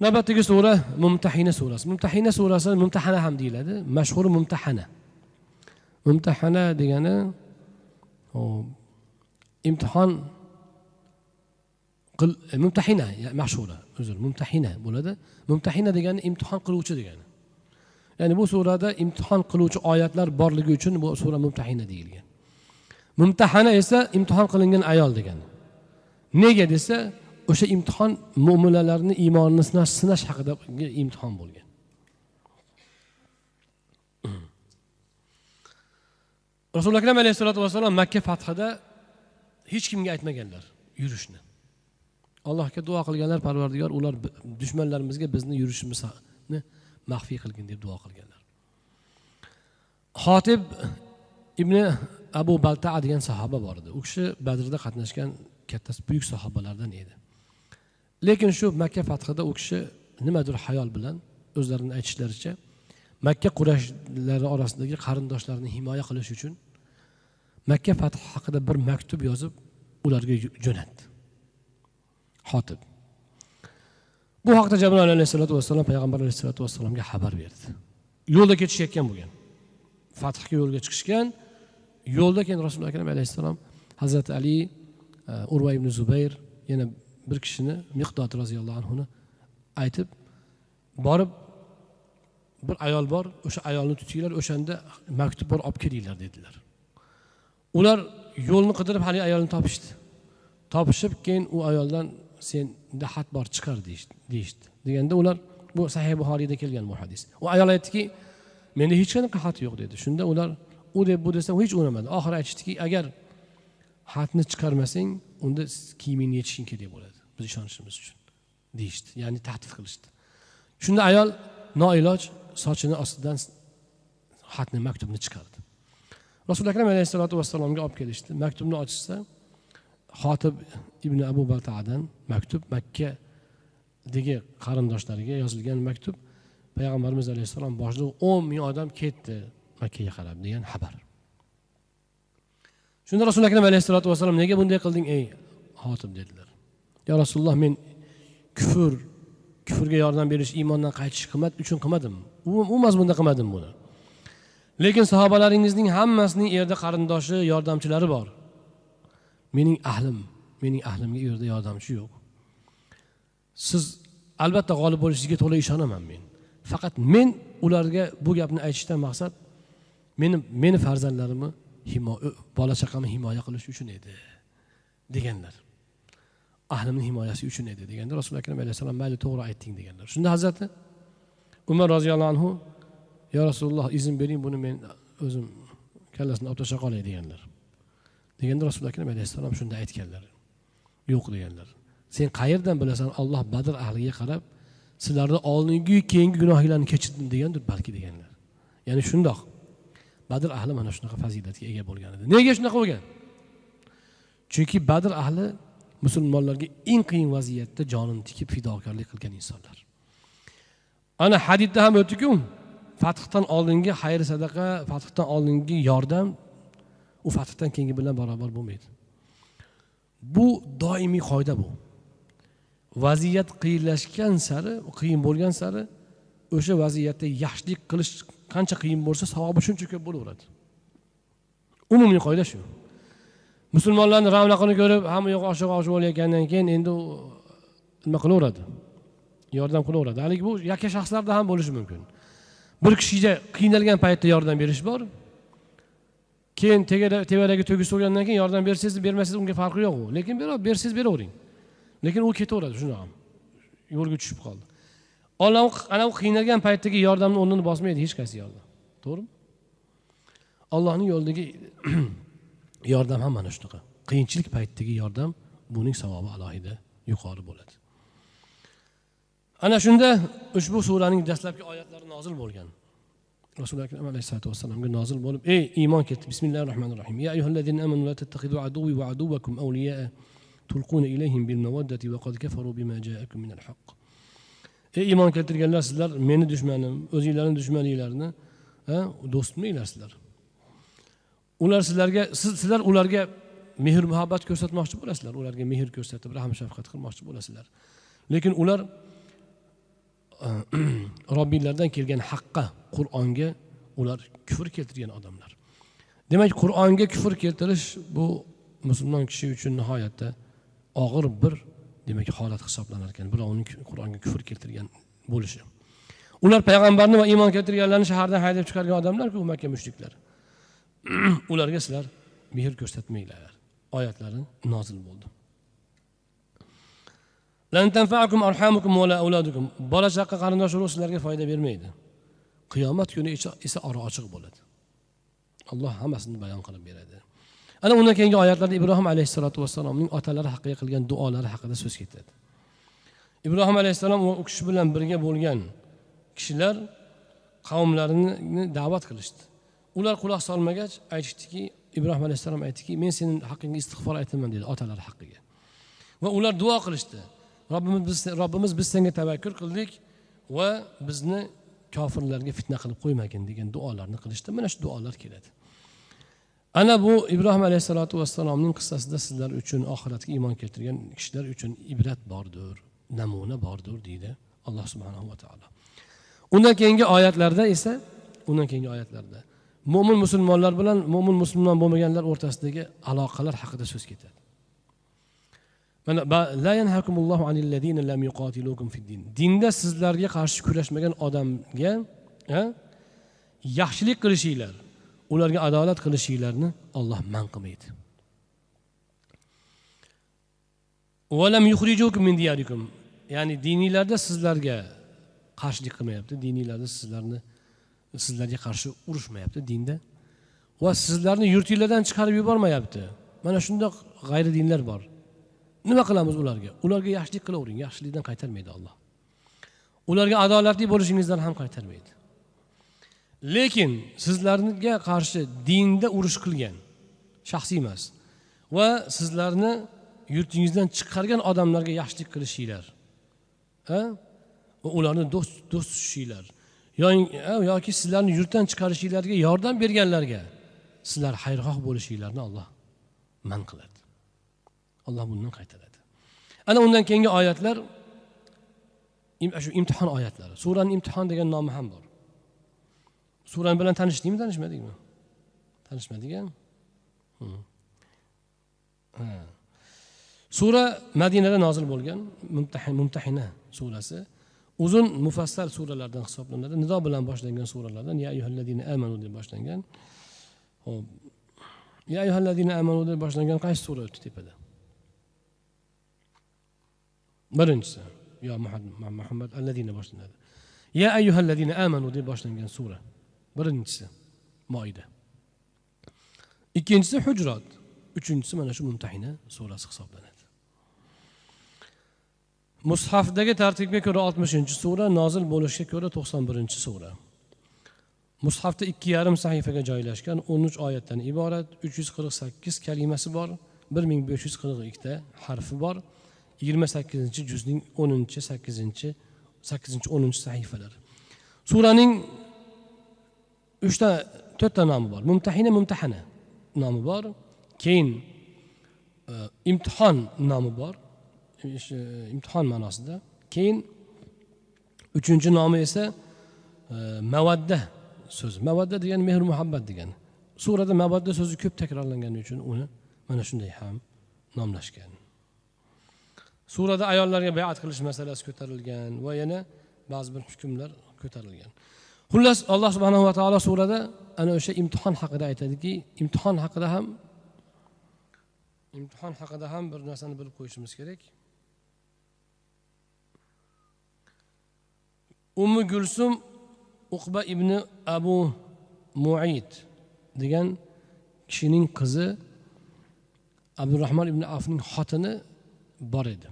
Navbatdagi sura Mumtahina surasi. Mumtahina surasi Mumtahana ham deyiladi. Mashhur Mumtahana. Mumtahana degani imtihon Mumtahina mashhura. Uzr, Mumtahina bo'ladi. Mumtahina degani imtihon qiluvchi degani. Ya'ni bu surada imtihon qiluvchi oyatlar borligi uchun bu sura Mumtahina deyilgan. Mumtahana esa imtihon qilingan ayol degani. Nega desa, o'sha imtihon mu'minalarni iymonini sinash haqidagi imtihon bo'lgan. Rasululloh akram alayhisolatu vasallam Makka fathida hech kimga aytmaganlar yurishni. Allohga duo qilganlar, Parvardigor ular dushmanlarimizga bizni yurishimizni maxfiy qilgin deb duo qilganlar. Xotib ibn Abu Balta'a degan sahoba bor edi. U kishi Badrda qatnashgan katta buyuk sahobalardan edi. Lekin shu Makka fathida u kishi nimadir xayol bilan o'zlarining aytishlaricha Makka Qurayishlari orasidagi qarindoshlarini himoya qilish uchun Makka fathi haqida bir maktub yozib ularga jo'natdi. Xotib. Bu haqda Jibril alayhisolatu vasallam payg'ambar alayhisolatu vasallamga xabar berdi. Yo'lda ketishayotgan bo'lgan. Fathga yo'lga chiqishgan. Yo'lda keyin Rasululloh akram alayhisalom Hazrat Ali, Urva ibn Zubayr yana bir kishini Miqdod roziyallohu anhuni aytib borib bir ayol bor, o'sha ayolni tutinglar, o'shanda maktub bor olib kelinglar dedilar. Ular yo'lni qidirib hali ayolni topishdi. Topishib keyin u ayoldan senda xat bor chiqar deyishdi. Deganda ular bu Sahih Buxoriyda kelgan bu hadis. U ayol aytdiki, menda hech qanaqa xat yo'q dedi. Shunda ular u deb bu desa hech urinmadi. Oxiri aytishdiki, agar xatni chiqarmasang, unda kiyimingni yechishing kerak bo'ladi. Biz ishonishimiz uchun deyishdi. Ya'ni tahdid qilishdi. Shunda ayol noiloj sochini ostidan xatni maktubni chiqardi. Rasululloh akram alayhisolatu vasallamga olib kelishdi. Maktubni ochsa, Xotib ibn Abu Balta'dan maktub, Makkadagi qarindoshlariga yozilgan maktub. Payg'ambarimiz alayhisalom boshida 10 ming odam ketdi Makkaga qarab degan xabar. Shunda Rasululloh akram alayhisolatu vasallam nega bunday qilding ey Xotib dedilar. Ya Rasululloh, men kufrga yordam berish, iymondan qaytish qilmat uchun qilmadim. U mazmunda qilmadim buni. Lekin sahobalaringizning hammasining yerda qarindoshi, yordamchilari bor. Mening ahlimga yerda yordamchi yo'q. Siz albatta g'olib bo'lishingizga to'la ishonaman men. Faqat men ularga bu gapni aytishdan maqsad meni farzandlarimni bola chaqamni himoya qilish uchun edi deganlar. Ahlimning himoyasi uchun edi deganda Rasululloh akram alayhisalom mayli to'g'ri aytding deganlar. Shunda Hazrati Umar roziyallohu anhu ya Rasululloh izn bering, buni men o'zim kallasini olib tashlab qolay deganlar. Deganda Rasululloh akram alayhisalom shunda aytganlar. Yo'q deganlar. Sen qayerdan bilasan Alloh Badr ahliga qarab sizlarning oldingi keyingi gunohinglarni kechirdim degandir balki deganlar. Ya'ni shundoq. Badr ahli mana shunaqa fazilatga ega bo'lgan edi. Nega shunaqa bo'lgan? Chunki Badr ahli musulmonlarga eng qiyin vaziyatda jonini tikib fidokorlik qilgan insonlar. Ana hadisda ham o'tdi-ku, fathdan oldingi xayr sadaqa, fathdan oldingi yordam u fathdan keyingi bilan barobar bo'lmaydi. Bu doimiy qoida bu. Vaziyat qiyinlashgan sari, qiyin bo'lgan sari o'sha vaziyatda yaxshilik qilish qancha qiyin bo'lsa, savobi shuncha ko'p bo'laveradi. Umumiy qoida shu. Musulmonlarning ravnaqini ko'rib, hamma yoq oshiq bo'layotgandan keyin endi nima qilaveradi? Yordam qilaveradi. Haligi bu yakka shaxslarda ham bo'lishi mumkin. Bir kishiga qiynalgan paytda yordam berish bor. Keyin tevaragi to'g'ri so'rgandan keyin yordam bersangiz, bermasangiz unga farqi yo'q u. Lekin bersangiz beravering. Lekin u ketaveradi shunday ham. Yo'lga tushib qoldi. Ana u qiynalgan paytdagi yordamni o'rnini bosmaydi hech qaysi yordam. To'g'rimi? Allohning yo'lidagi yordam ham mana shunaqa. Qiyinchilik paytidagi yordam buning savobi alohida yuqori bo'ladi. Ana shunda ushbu suraning dastlabki oyatlari nozil bo'lgan. Rasululloh akram alayhisolatu vasallamga nozil bo'lib, ey iymon keltir. Bismillahirrohmanirrohim. Ya ayyuhallazina amanu la tattakhidu aduwwi wa aduwwakum awliya'a tulquna ilayhim bil mawaddati wa qad kafaru bima ja'akum minal haqq. Ey iymon keltirganlar, sizlar meni dushmanim, o'zingizlarning dushmaninglarni do'st qilmanglar sizlar. Sizlar ularga mehr muhabbat ko'rsatmoqchi bo'lasizlar, ularga mehr ko'rsatib rahm shafqat qilmoqchi bo'lasizlar. Lekin ular Robbilaridan kelgan haqqa, Qur'onga ular kufr keltirgan odamlar. Demak, Qur'onga kufr keltirish bu musulmon kishi uchun nihoyatda og'ir bir demak holat hisoblanar ekan. Birovning Qur'onga kufr keltirgan bo'lishi. Ular payg'ambarni va iymon keltirganlarni shahardan haydab chiqargan odamlar-ku, Makka mushriklar. Ularga sizlar mehr ko'rsatmanglar. Oyatlari nozil bo'ldi. Lan tanfa'akum arhamukum va la auladukum. Bola chaqa qarindosh urug' sizlarga foyda bermaydi. Qiyomat kuni esa ora ochiq bo'ladi. Alloh hammasini bayon qilib beradi. Ana undan keyingi oyatlarda Ibrohim alayhisolatu vassalomning otalari haqqiga qilgan duolari haqida so'z ketadi. Ibrohim alayhisalom u kishi bilan birga bo'lgan kishilar qavmlarini da'vat qilishdi. Ular quloq solmagach aytishdiki, Ibrohim alayhisalom aytdiki, men sening haqqingga istig'for aytaman dedi, otalar haqqiga. Va ular duo qilishdi. Robbimiz biz senga tavakkul qildik va bizni kofirlarga fitna qilib qo'ymagin degan duolarni qilishdi. Mana shu duolar keladi. Ana bu Ibrohim alayhisolatu vassalomning qissasida sizlar uchun oxiratga iymon keltirgan kishilar uchun ibrat bordir, namuna bordir deydi Alloh subhanahu va taolo. Undan keyingi oyatlarda esa, mo'min musulmonlar bilan mo'min musulmon bo'lmaganlar o'rtasidagi aloqalar haqida so'z ketadi. Mana la yanhakumullohu anil ladina lam yuqatilukum fid-din. Dinda sizlarga qarshi kurashmagan odamga yaxshilik qilishinglar, ularga adolat qilishinglarni Alloh man qilmaydi. Va lam yukhrijukum min diyarikum. Ya'ni diniylarda sizlarga qarshilik qilmayapti, diniylarda sizlarga qarshi urushmayapti dinda va sizlarni yurtinglardan chiqarib yubormayapti. Mana shunday g'ayri dinlar bor. Nima qilamiz ularga? Ularga yaxshilik qilavering, yaxshilikdan qaytarmaydi Alloh. Ularga adolatli bo'lishingizdan ham qaytarmaydi. Lekin sizlarga qarshi dinda urush qilgan shaxsiy emas va sizlarni yurtingizdan chiqargan odamlarga yaxshilik qilishinglar. Va ularni do'st tutishinglar. Yoki sizlarni yurtdan chiqarishinglarga yordam berganlarga sizlar xayrixoh bo'lishinglarni Alloh man qiladi. Alloh bundan qaytaradi. Ana undan keyingi oyatlar shu imtihon oyatlari. Suraning imtihon degan nomi ham bor. Sura bilan tanishdingmi, tanishmadingmi? Tanishmadingmi? Sura Madinada nozil bo'lgan, Mumtahina surasi. Uzun mufassal suralardan hisoblanadi. Nido bilan boshlangan suralardan ya ayyuhallazina amanu deb boshlangan. Xo'p. Ya ayyuhallazina amanu deb boshlangan qaysi sura o'tdi tepada? Birinchisi ya Muhammad allazina boshlanadi. Ya ayyuhallazina amanu deb boshlangan sura. Birinchisi Moida. Ikkinchisi Hujrat. Uchinchisi mana shu Mumtahina surasi hisoblanadi. Mushafdagi tartibga ko'ra 60-sura, nozil bo'lishiga ko'ra 91-sura. Mushafda 2,5 sahifaga joylashgan, 13 oyatdan iborat, 348 kalimasi bor, 1542 ta harfi bor. 28-juzning 10-chi, 8-chi, 10-chi sahifalar. Suraning 4 ta nomi bor. Mumtahana nomi bor. Keyin imtihon nomi bor. Imtihon ma'nosida. Keyin 3-chi nomi esa mawadda so'zi. Mawadda degan mehr muhabbat degan. Surada mawadda so'zi ko'p takrorlangani uchun uni mana shunday ham nomlashgan. Surada ayollarga bay'at qilish masalasi ko'tarilgan va yana ba'zi bir hukmlar ko'tarilgan. Xullas Alloh subhanahu va taolo surada ana o'sha imtihon haqida aytadiki, imtihon haqida ham bir narsani bilib qo'yishimiz kerak. Ummu Gulsum Uqba ibn Abu Mu'ayt degan kishining qizi Abdurrahmon ibn Avfning xotini bor edi.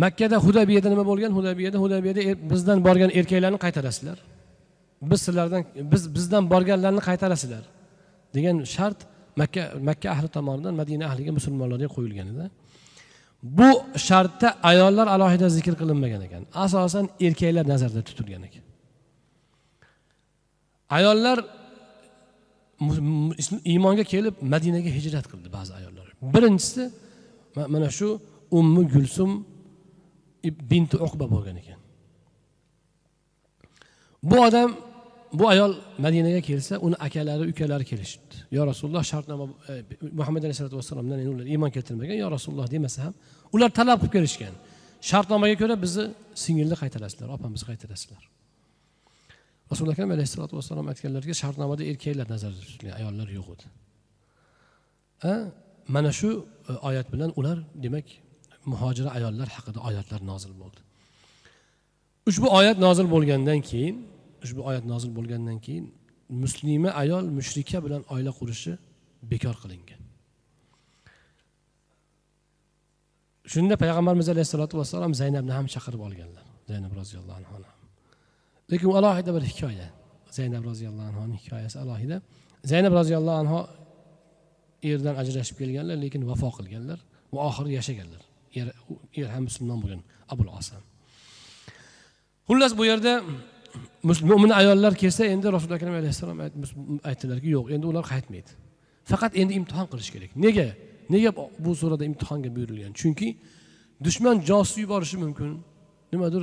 Makkada Hudaybiyada nima bo'lgan? Hudaybiyada bizdan borgan erkaklarni qaytarasizlar. Bizdan borganlarni qaytarasizlar degan shart Makka ahli tomonidan Madina ahliga musulmonlarga qo'yilgan edi. Bu shartda ayollar alohida zikr qilinmagan ekan. Asosan erkaklar nazarda tutilgan ekan. Ayollar iymonga kelib Madinaga hijrat qildi ba'zi ayollar. Birinchisi mana shu Ummu Gulsum binti Uqba bo'lgan ekan. Bu odam, bu ayol Madinaga kelsa, uni akalari, ukalari kelishibdi. Yo Rasululloh, shartnoma Muhammad alayhisolatu vasallamdan endi ular iymon keltirmagan, yo Rasululloh demasa ham, ular talab qilib kelishgan. Shartnomaga ko'ra bizni singilni qaytarasizlar, opamizni qaytarasizlar. Rasululloh akram alayhisolatu vasallam aytganlarga shartnomada erkaklar nazarda tutilgan, ayollar yo'q edi. Mana shu oyat bilan ular, demak, muhojira ayollar haqida oyatlar nozil bo'ldi. Ushbu oyat nozil bo'lgandan keyin muslima ayol mushrika bilan oila qurishi bekor qilingan. Shunda payg'ambarimiz alayhisolatu vasallam Zaynabni ham chaqirib olganlar. Zaynab roziyallohu anha. Lekin u alohida bir hikoya. Zaynab roziyallohu anhaning hikoyasi alohida. Zaynab roziyallohu anha erdan ajrashib kelganlar, lekin vafo qilganlar va oxiri yashaganlar. Er ham musulmon bo'lgan, Abul Asam. Xullas bu yerda mo'min ayollar kelsa, endi Rasululloh akram alayhisalom aytdilarki, yo'q, endi ular qaytmaydi. Faqat endi imtihon qilish kerak. Nega? Nega bu surada imtihonga buyurilgan? Chunki dushman josus yuborishi mumkin. Nimadir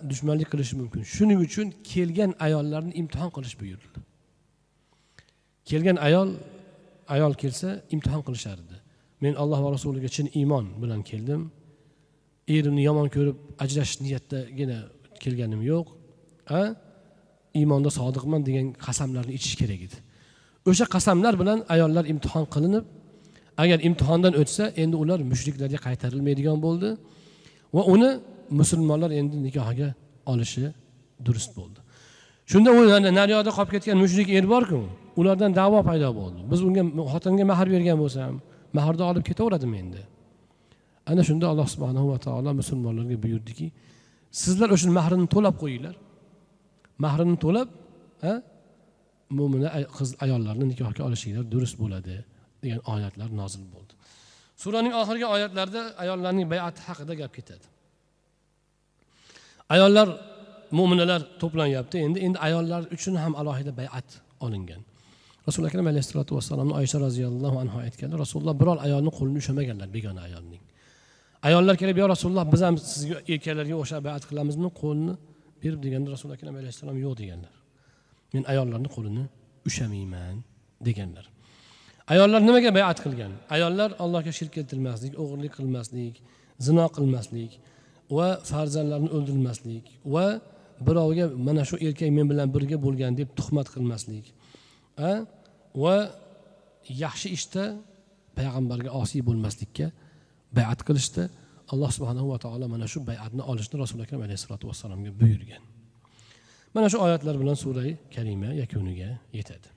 dushmanlik qilishi mumkin. Shuning uchun kelgan ayollarni imtihon qilish buyurildi. Kelgan ayol kelsa imtihon qilishardi. Men Alloh va Rasuliga chin iymon bilan keldim. Erimni yomon ko'rib ajrashish niyatdagina kelganim yo'q. Iymonda sodiqman degan qasamlarni ichish kerak edi. O'sha qasamlar bilan ayollar imtihon qilinib, agar imtihondan o'tsa, endi ular mushriklarga qaytarilmaydigan bo'ldi va uni musulmonlar endi nikohiga olishi durust bo'ldi. Shunda u naryoqda qolib ketgan mushrik er bor-ku, ulardan da'vo paydo bo'ldi. Biz unga xotinga mahar bergan bo'lsam, maharni olib ketaveradimi endi? Ana shunda Alloh subhanahu va taolo musulmonlarga buyurdiki, sizlar o'sha mahrini to'lab qo'yinglar. Mahrini to'lab, mo'mina qiz ayollarni nikohga olishinglar durust bo'ladi degan oyatlar nozil bo'ldi. Suraning oxirgi oyatlarida ayollarning bay'ati haqida gap ketadi. Ayollar, mo'minalar to'planyapti. Endi ayollar uchun ham alohida bay'at olingan. Rasululloh akram alayhisolatu vasallamning Oysha roziyallohu anha aytganlar, Rasululloh biror ayolning qo'lini ushamaganlar, begona ayolning. Ayollar kelib, "Ya Rasululloh, biz ham sizga erkaklarga o'sha bay'at qilamizmi? Qo'lni berib" deganda Rasululloh akram alayhisalom yo'q deganlar. Men ayollarning qo'lini ushamayman deganlar. Ayollar nimaga bay'at qilgan? Ayollar Allohga shirk keltirmaslik, o'g'irlik qilmaslik, zino qilmaslik va farzandlarni o'ldirmaslik va birovga mana shu erkak men bilan birga bo'lgan deb tuhmat qilmaslik va yaxshi ishda payg'ambarga osiy bo'lmaslikka bay'at qilishdi. Alloh subhanahu va taolo mana shu bay'atni olishni Rasululloh akram alayhisolatu vasallamga buyurgan. Mana shu oyatlar bilan sura Karima yakuniga yetadi.